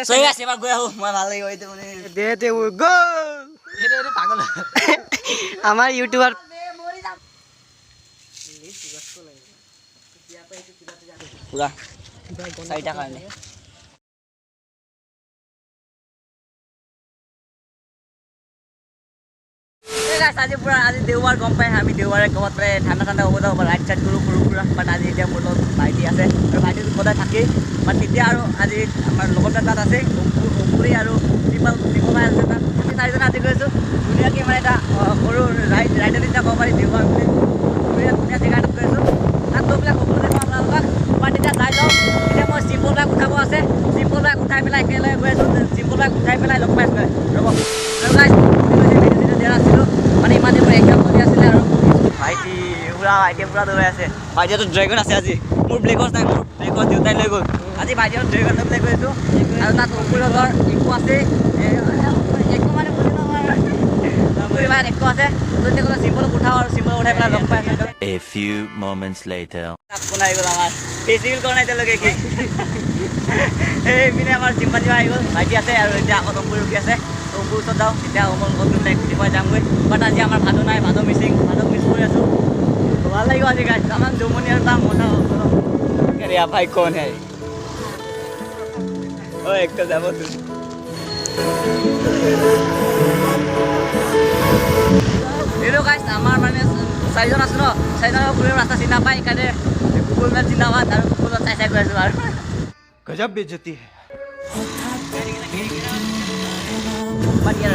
সৈ আছে এবাৰ গৈ আহো মই ভাল লাগিব এইটো মানে দে গ'ল সেইটো পাগল আমাৰ ইউটিউবাৰ পুৰা 4টা কাৰণে আজি পুৰা আজি দেওবাৰ গম পাই আমি দেওবাৰে ক'ৰবাত ঠাণ্ডা হ'ব যাব ৰাইড চাইড কৰোঁ পুৰা বাট আজি এতিয়া মোৰ লগত ভাইটি আছে আৰু ভাইটিটো সদায় থাকেই বাট তেতিয়া আৰু আজি আমাৰ লগৰ তাত আছে অংকুৰি আৰু নিপমাই আছে তাত আমি 4জন আজি গৈ আছোঁ ধুনীয়াকৈ মানে এটা সৰু ৰাইড এতিয়া ক'ব পাৰি দেওবাৰ বুলি ধুনীয়া জেগা এটাত গৈ আছোঁ তাত গৈ পেলাই সকলো দেখোঁ আপোনালোকক বাট এতিয়া যাই লওঁ এতিয়া মই চিম্পল বাইক উঠাব আছে চিম্পল বাইক উঠাই পেলাই একেলগে গৈ আছোঁ চিম্পল বাইক উঠাই পেলাই লগ পাইছোঁ ৰ'ব দিয়া নাছিলোঁ মানে ইমান দিন এক্সাম চলি আছিলে আৰু ভাইটি পুৰা দৌৰাই আছে ভাইটিহঁতৰ ড্ৰেগন আছে আজি মোৰ ব্লেকত নাই মোৰ ব্লেকত দেউতাই লৈ গ'ল আজি ভাইটিহঁতৰ ড্ৰেগন লৈ পেলাই গৈছোঁ আৰু তাত অংকুৰহঁতৰ একো আছে একো মানে বুজি নহয় একো আছে ক'লে চিম্পলক উঠাওঁ আৰু চিম্পলক উঠাই পেলাই লগ পাই আছোঁ A few moments later. আহি গ'ল আমাৰ ফেষ্টিভেল কৰা নাই এতিয়ালৈকে কি এইপিনে আমাৰ চিম্পাঞ্জী আহি গ'ল ভাইটি আছে আৰু এতিয়া আকৌ অংকুৰ ৰখি আছে অংকুৰ ওচৰত যাওঁ তেতিয়া অমল গৈ পেলাই খুলি যামগৈ বাট আজি আমাৰ ভাদো নাই ভাদো মিছ কৰি আছোঁ ভাল লাগিব আজি গাইছ আমাৰ জমনি আৰু তাৰ মজা হ'ব ভাই কোন হে ঐ একটা যাব তুই হেল্ল' গাইছ আমাৰ মানে 4জন আছোঁ ন 4জনৰ ফুৰিব ৰাস্তা চিনি নাপায় সেইকাৰণে কুকুৰ মেল চিন্তাবাদ আৰু কুকুৰত চাই গৈ আছোঁ আৰু गजब बेइज्जती है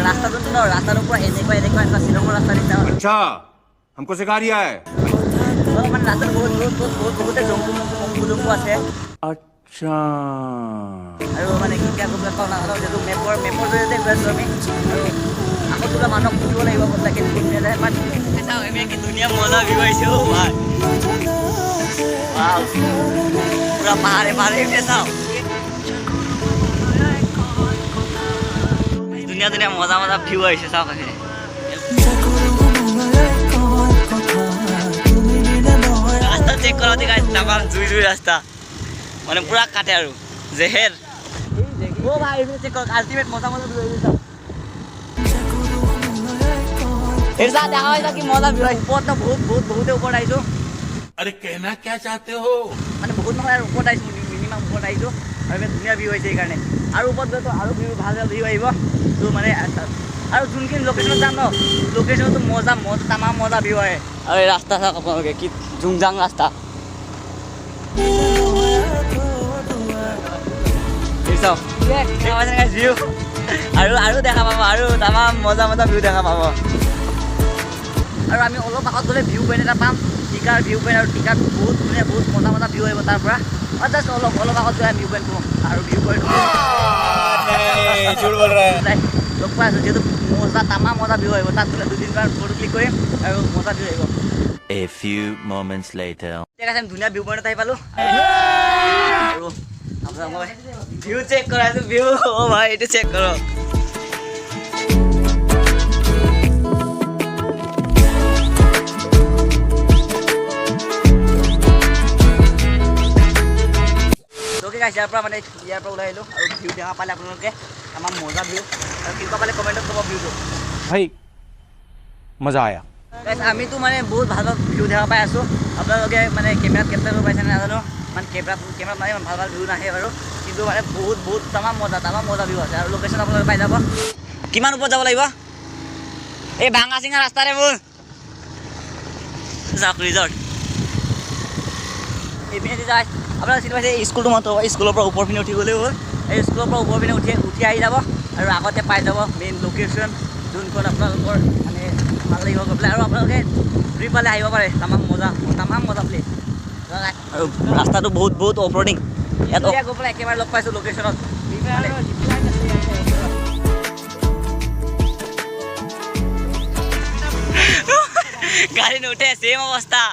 रास्ता न रास्ता पूरा এনেকুৱা শ্বিলঙৰ ৰাস্তা নিচিনা अच्छा हमको सिखा रिया है মানে ৰাস্তাটো বহুতে জংঘল আছে अच्छा আৰু মানে কেতিয়া গৈ পাওঁ নাজানো যিহেতু মেপৰ জৰিয়তে গৈ আছোঁ আমি আৰু আকৌ তোলা মানুহক সুধিব লাগিব বস্তাকে ধুনীয়া যায় বাট চাওঁ আমি কি ধুনীয়া মজা ভিউ আহিছে অ' ভাই পুৰা পাহাৰে চাওঁ ধুনীয়া মজা ভিউ আহিছে চাওক ৰাস্তা চেক কৰাওঁতে তামাম জুই ৰাস্তা মানে পুৰা কাটে আৰু জেহেৰ অ' ভাই চেক কৰক আল্টিমেট মজা ভিউ আহিছে চাওক দেখা হয় কি মজা ভিউ আহিছে ওপৰত বহুতে ওপৰত আহিছোঁ अरे कहना क्या चाहते हो মানে বহুত নহয় আৰু ওপৰত আহিছোঁ মিনিমাম ওপৰত আহিছোঁ আৰু ধুনীয়া ভিউ আহিছে সেইকাৰণে আৰু ওপৰত গ'লেতো আৰু ভাল ভিউ আহিব তো মানে আৰু যোনখিনি লোকেশ্যনত যাম ন লোকেশ্যনতো তামাম মজা ভিউ আহে আৰু এই ৰাস্তা চাওক আপোনালোকে কি জুংজাং ৰাস্তা ভিউ আৰু দেখা পাব আৰু তামাম মজা ভিউ দেখা পাব আৰু আমি অলপ আগত গ'লে ভিউ পইণ্ট এটা পাম টিকাৰ ভিউ পইণ্ট আৰু টিকাৰ বহুত ধুনীয়া বহুত মজা ভিউ আহিব তাৰ পৰা জাষ্ট অলপ আগত গৈ ভিউ পইণ্ট পাম আৰু ভিউ পইণ্ট লগ পাই আছোঁ যিহেতু তামাম মজা ভিউ আহিব তাত গ'লে 2-3বাৰ ফটো ক্লিক কৰিম আৰু মজা ভিউ আহিব A few moments later. ঠিক আছে আমি ধুনীয়া ভিউ পইণ্টত আহি পালোঁ আৰু আপোনাক মই ভিউ চেক কৰাইছোঁ ভিউ অ' ভাই এইটো চেক কৰক ইয়াৰ পৰা ওলাই আহিলোঁ আৰু ভিউ দেখা পালে আপোনালোকে আমাৰ মজা ভিউ আৰু কেনেকুৱা পালে কমেণ্টত ক'ব ভিউটো भाई मजा आया আমিতো মানে বহুত ভাল ভিউ দেখা পাই আছোঁ আপোনালোকে মানে কেমেৰাত কেপচাৰ কৰিব পাইছে নাজানো মানে কেমেৰাত মানে ভাল ভিউ নাহে বাৰু কিন্তু মানে বহুত তামাম মজা ভিউ আছে আৰু লোকেশ্যন আপোনালোকে পাই যাব কিমান ওপৰত যাব লাগিব এই ভাঙা চিঙা ৰাস্তাৰে মোৰ যাওক ৰিজৰ্ট এইপিনে যায় আপোনালোকে চিনি পাইছে স্কুলটো মাত্ৰ স্কুলৰ পৰা ওপৰ পিনে উঠি গ'লেও হ'ল এই স্কুলৰ পৰা ওপৰ পিনে উঠি আহি যাব আৰু আগতে পাই যাব মেইন লোকেশ্যন যোনখন আপোনালোকৰ মানে ভাল লাগিব গৈ পেলাই আৰু আপোনালোকে ঘূৰি পালে আহিব পাৰে তামাম মজা প্লেচ আৰু ৰাস্তাটো বহুত অফ ৰ'ডিং ইয়াত গৈ পেলাই একেবাৰে লগ পাইছোঁ লোকেশ্যনত গাড়ী নুঠে ছেম অৱস্থা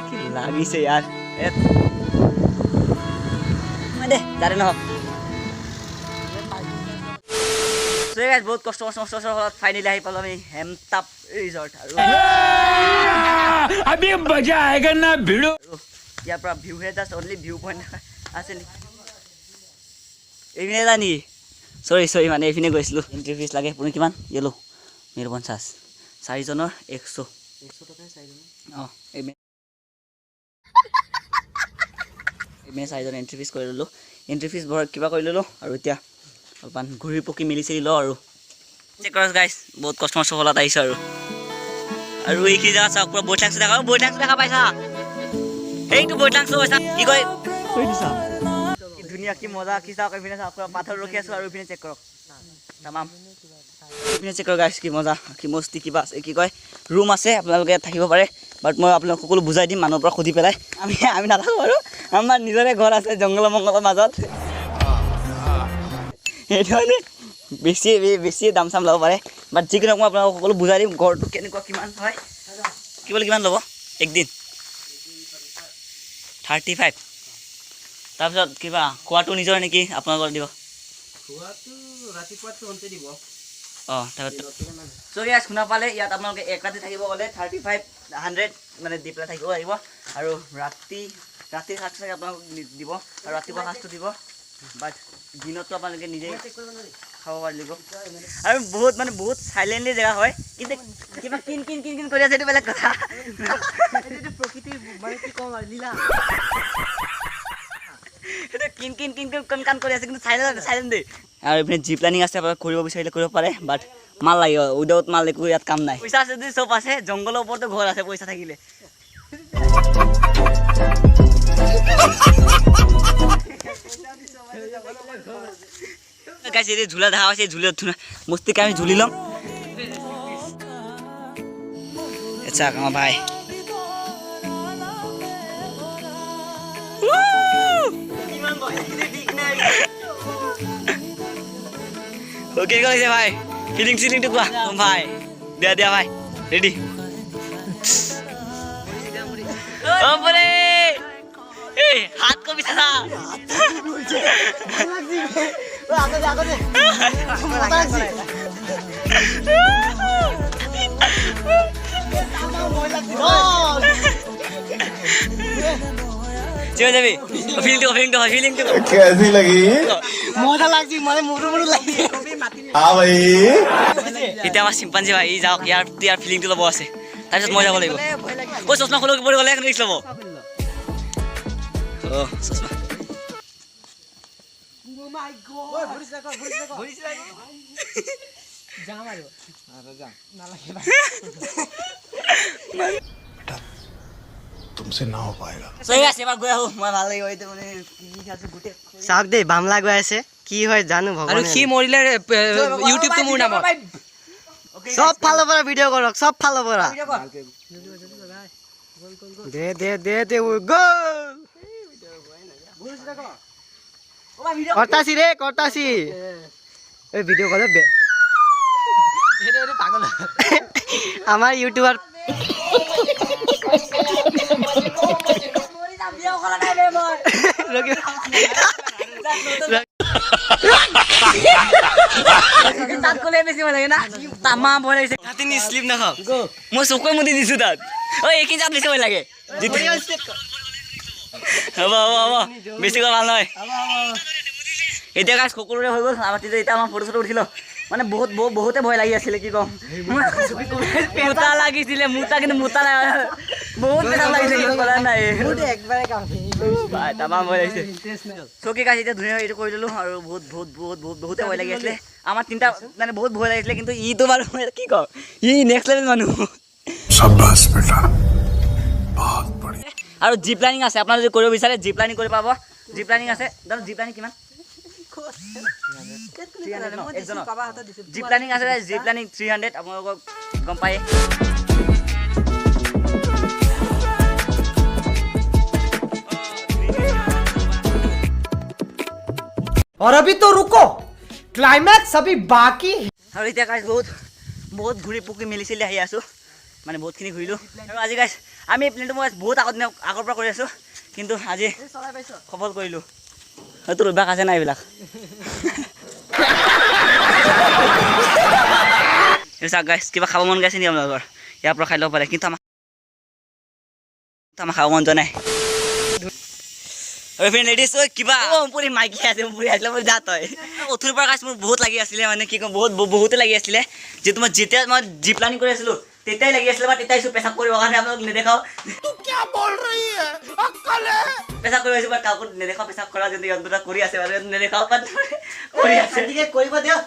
কি লাগিছে ইয়াৰ দে জানে নহওক বহুত কষ্ট ফলত ফাইনেলি আহি পালোঁ আমি হেমতাপ ৰিজৰ্ট আৰু ইয়াৰ পৰা ভিউহে জাষ্ট অনলি ভিউ পইণ্ট আছে নেকি এইপিনে যা নেকি চৰি মানে এইপিনে গৈছিলোঁ এণ্ট্ৰি ফিজ লাগে আপুনি কিমান ইয়েলো মোৰ 50 4জনৰ 100 টকা 4জন অঁ এইপিনে 4জন এণ্ট্ৰি ফিজ কৰি ল'লোঁ এণ্ট্ৰি ফিজ ভৰাই কিবা কৰি ল'লোঁ আৰু এতিয়া অলপমান ঘূৰি পকি মেলি চেলি লওঁ আৰু চেক কৰক গাইছ বহুত কাষ্টমাৰ চহলত আহিছে আৰু এইখিনি জেগা চাওক পুৰা বৈঠাংছ দেখা পাইছা এইটো বৈঠাংছ পাইছা কি কয় কৈ দিছা কি ধুনীয়া কি মজা কি চাওক এইপিনে চাওক পুৰা পাথৰ ৰখি আছোঁ আৰু এইপিনে চেক কৰক তামাম এইপিনে চেক কৰক গাইছ কি মজা কি মস্তি কিবা আছে কি কয় ৰুম আছে আপোনালোকে ইয়াত থাকিব পাৰে বাট মই আপোনালোক সকলো বুজাই দিম মানুহৰ পৰা সুধি পেলাই আমি নাথাকোঁ বাৰু আমাৰ নিজৰে ঘৰ আছে জংঘল মংগলৰ মাজত সেইটো মানে বেছিয়ে দাম চাম ল'ব পাৰে বাট যিকোনো মই আপোনালোকক সকলো বুজাই দিম ঘৰটো কেনেকুৱা কিমান হয় কি বোলে কিমান ল'ব একদিন 35 তাৰপিছত কিবা খোৱাটো নিজৰ নেকি আপোনালোকৰ দিব অঁ তাৰপিছত চ' ইয়াত শুনা পালে ইয়াত আপোনালোকে এক ৰাতি থাকিব গ'লে 3500 মানে দি পেলাই থাকিব লাগিব আৰু ৰাতিৰ সাঁজটো চাগে আপোনালোকক দিব আৰু ৰাতিপুৱা সাঁজটো দিব বাট দিনতো আপোনালোকে নিজেই খাব পাৰিব আৰু বহুত চাইলেণ্টলি জেগা হয় কিন্তু কিবা কিন কৰি আছে এইটো বেলেগ কথা প্ৰকৃতিৰ মানে কি ক'ম আৰু লীলা সেইটো কিন কৰি আছে কিন্তু চাইলেণ্ট দেই আৰু এইপিনে জি প্লেনিং আছে আপোনালোকে কৰিব বিচাৰিলে কৰিব পাৰে বাট মাল লাগিব উইদাউট মাল একো ইয়াত কাম নাই পইচা আছে যদি চব আছে জংঘলৰ ওপৰতো ঘৰ আছে পইচা থাকিলে গাইছ এই ঝুলা দেখা পাইছে ঝুলে মস্তিকে আমি ঝুলি ল'ম আচ্ছা আমাৰ ভাই ওকে কৰিছে ভাই ফিলিংটো কোৱা ভাই দিয়া ভাই ৰেডি ওপৰে এই হাত কবি থাকা যাবি ফিলিংটো कैसी लगी মজা লাগছে মানে মোৰো লাগছে हाँ भाई এতিয়া আমাৰ চিম্পাঞ্জি ভাই ই যাওক ইয়াৰ ফিলিংটো ল'ব আছে তাৰপিছত মই যাব লাগিব ঐ চশমা খোলক পৰি গ'লে ৰিক্স ল'ব অঁ চশমা तुमसे ना हो पाएगा এবাৰ গৈ আহোঁ মই ভাল লাগিব এইটো মানে চাওক দেই বামলা গৈ আছে কি হয় জানো আৰু ভগৱান সি মৰিলে ইউটিউবটো মোৰ নামত সব ফালৰ পৰা ভিডিঅ' কৰক সব ফালৰ পৰা দে গ'ল কৰ্তাছি এই ভিডিঅ' কৰে আমাৰ ইউটিউবাৰ তাত গ'লে বেছি ভাল লাগে না তামাম ভয় লাগিছে শ্লিপ নাখাওঁ মই চকুৱে মুদি দিছোঁ তাত ঐ এইখিনি তাত বেছি ভয় লাগে হ'ব বেছি ভাল নহয় এতিয়া গাইছ সকলোৰে হৈ গ'ল আমাৰ এতিয়া আমাৰ ফটো উঠিলোঁ মানে বহুতে ভয় লাগি আছিলে কি ক'ম মোটা লাগিছিলে কিন্তু মোটা নাই বহুত বেয়া লাগিছে কিন্তু কৰা নাই তামাম ভয় লাগিছে চকী গাইছ এতিয়া ধুনীয়া এইটো কৰি ল'লোঁ আৰু বহুতে ভয় লাগি আছিলে আমাৰ তিনিটা মানে বহুত ভয় লাগিছিলে কিন্তু ইটো বাৰু কি কওঁ ই নেক্সট লেভেল মানুহ शाबाश बेटा बहुत बढ़िया আৰু জিপ লাইনিং আছে আপোনাৰ যদি কৰিব বিচাৰে জিপ লাইনিং কৰি পাব জিপ লাইনিং আছে দাদা জিপ লাইনিং কিমান জিপ লাইনিং আছে জিপ লাইনিং 300 আপোনালোকক গম পায় और अभी तो रुको क्लाइमैक्स अभी बाकी আৰু এতিয়া গাইছ বহুত ঘূৰি পকি মেলি চেলি আহি আছোঁ মানে বহুতখিনি ঘূৰিলোঁ আৰু আজি গাইছ আমি এই প্লেনটো মই বহুত আগৰ পৰা কৰি আছোঁ কিন্তু আজি সফল কৰিলোঁ হয়তো অভ্যাস আছে না এইবিলাক চাওক গাইছ কিবা খাব মন গাইছে নেকি আপোনালোকৰ ইয়াৰ পৰা খাই ল'ব পাৰে কিন্তু আমাৰ খাব মন যোৱা নাই আৰু ফ্ৰেণ্ড লেডিজ ঐ কিবা পুৰি মাইকী আছে পুৰি আহিলে মোৰ যাত হয় উঠুৰ পৰা গাইছ মোৰ বহুত লাগি আছিলে মানে কি ক'ম বহুতে লাগি আছিলে যিহেতু মই যেতিয়া মই জিপ লাইনিং কৰি আছিলোঁ তেতিয়াই লাগি আছিলে বা তেতিয়াই পেচাব কৰিবৰ কাৰণে আপোনালোক নেদেখাওঁ পেচাব কৰি আছোঁ বাট কাকো নেদেখাওঁ পেচাব কৰা যদি যন্ত্ৰণা কৰি আছে বাৰু নেদেখাওঁ বাট কৰি আছে কৰিব দিয়ক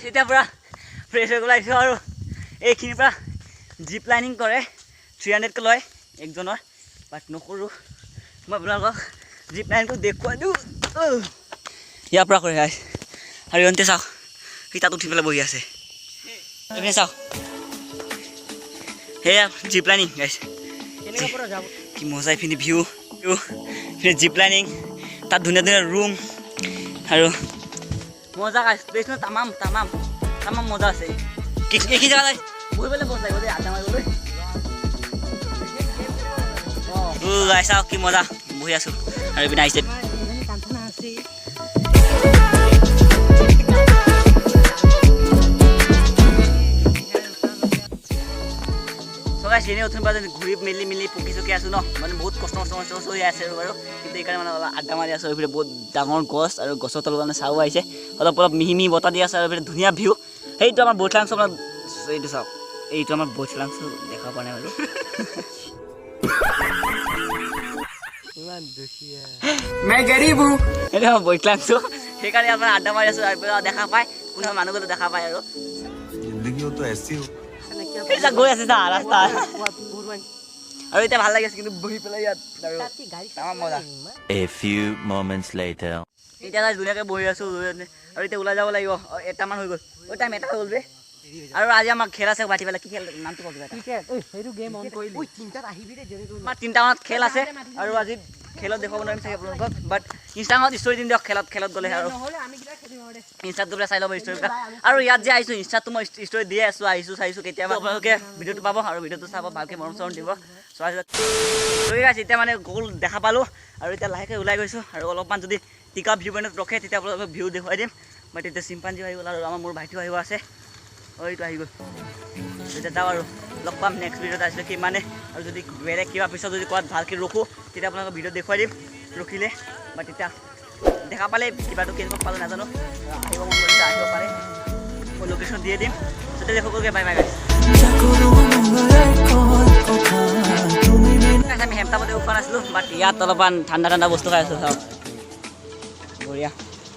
এতিয়া পৰা ফ্ৰেছ হৈ গ'ল আহিছোঁ আৰু এইখিনিৰ পৰা জিপ লাইনিং কৰে 300কৈ লয় একজনৰ বাট নকৰোঁ মই আপোনালোকক জিপ লাইনটো দেখুৱাই দিওঁ ইয়াৰ পৰা কৰে গাইছ আৰু ইহঁতে চাওক সি তাত উঠি পেলাই বহি আছে এইপিনে চাওক সেয়া জিপ লাইনিং গাইছ কি মজা এইপিনে ভিউ এইপিনে জিপ লাইনিং তাত ধুনীয়া ধুনীয়া ৰুম আৰু মজা গাইছ প্লেচটো তামাম মজা আছে কি জেগা গাইছ বহিবলৈ বস লাগিব দেই আড্ডা মাৰিবলৈ গাই চাওক কি মজা বহি আছোঁ আৰু এইপিনে আহিছে চিনি উঠোন পৰা ঘূৰি মেলি পকি চকি আছোঁ ন মানে বহুত কষ্ট হৈ আছে আৰু বাৰু কিন্তু এইকাৰণে মানে অলপ আড্ডা মাৰি আছোঁ এইফালে বহুত ডাঙৰ গছ আৰু গছৰ তলত মানে চাও আহিছে অলপ মিহি বতাহ দি আছে আৰু এইফালে ধুনীয়া ভিউ সেইটো আমাৰ বৈঠলাংশ আপোনাৰ এইটো চাওক এইটো আমাৰ বৈঠলাংশ দেখা পোৱা নাই বাৰু এইটো আমাৰ বৈঠলাংশ সেইকাৰণে আপোনাৰ আড্ডা মাৰি আছোঁ দেখা পায় কোনো মানুহ গ'লে দেখা পায় আৰু গৈ আছে যা ৰাস্তা আৰু এতিয়া ভাল লাগি আছে কিন্তু বহি পেলাই ইয়াত মজা A few moments later. এতিয়া ধুনীয়াকৈ বহি আছোঁ আৰু এতিয়া ওলাই যাব লাগিব এটামান হৈ গ'ল টাইম এটা হৈ গ'ল বে আৰু আজি আমাৰ খেল আছে বাটি পেলাই কি খেল নামটো কওক আমাৰ 3টামানত খেল আছে আৰু আজি খেলত দেখুৱাব নোৱাৰিম চাগে আপোনালোকক বাট ইনষ্টাগ্ৰামত ষ্টৰি দিম দিয়ক খেলত গ'লে আৰু ইনষ্টাত গ'লে চাই ল'ব ষ্টৰিবিলাক আৰু ইয়াত যে আহিছোঁ ইনষ্টাতটো মই ষ্টৰি দিয়ে আছোঁ চাইছোঁ কেতিয়াবা আপোনালোকে ভিডিঅ'টো পাব আৰু ভিডিঅ'টো চাব ভালকৈ মৰম চৰম দিব ঠিক আছে এতিয়া মানে গ'ল দেখা পালোঁ আৰু এতিয়া লাহেকৈ ওলাই গৈছোঁ আৰু অলপমান যদি টিকা ভিউ পইণ্টত ৰখে তেতিয়া আপোনালোকক ভিউ দেখুৱাই দিম বাট এতিয়া চিম্পাঞ্জিও আহি গ'ল আৰু আমাৰ মোৰ ভাইটিও আহিব আছে এইটো আহি গ'ল এতিয়া যাওঁ আৰু লগ পাম নেক্সট ভিডিঅ'ত আহিছিলোঁ কি মানে আৰু যদি বেলেগ কিবা পিছত যদি ক'ৰবাত ভালকৈ ৰখোঁ তেতিয়া আপোনালোকক ভিডিঅ'ত দেখুৱাই দিম ৰখিলে বাট তেতিয়া দেখা পালে কিবাটো কেনেকুৱা পালোঁ নাজানো আহিব মন কৰিলে আহিব পাৰে মই লোকেশ্যন দিয়ে দিম তেতিয়া দেখোঁগৈ বাই বাই আমি হেমতামতে উঠোৱা নাছিলোঁ বাট ইয়াত অলপমান ঠাণ্ডা বস্তু খাই আছোঁ চাওক বঢ়িয়া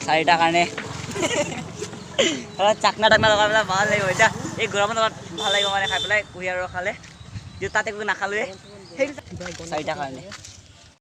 4টাৰ কাৰণে চাকনা লগাই পেলাই ভাল লাগিব এতিয়া এই গৰমত অলপ ভাল লাগিব মানে খাই পেলাই কুঁহিয়াৰ ৰস খালে যিহেতু তাতে একো নাখালোৱে সেইটো 4টাৰ কাৰণে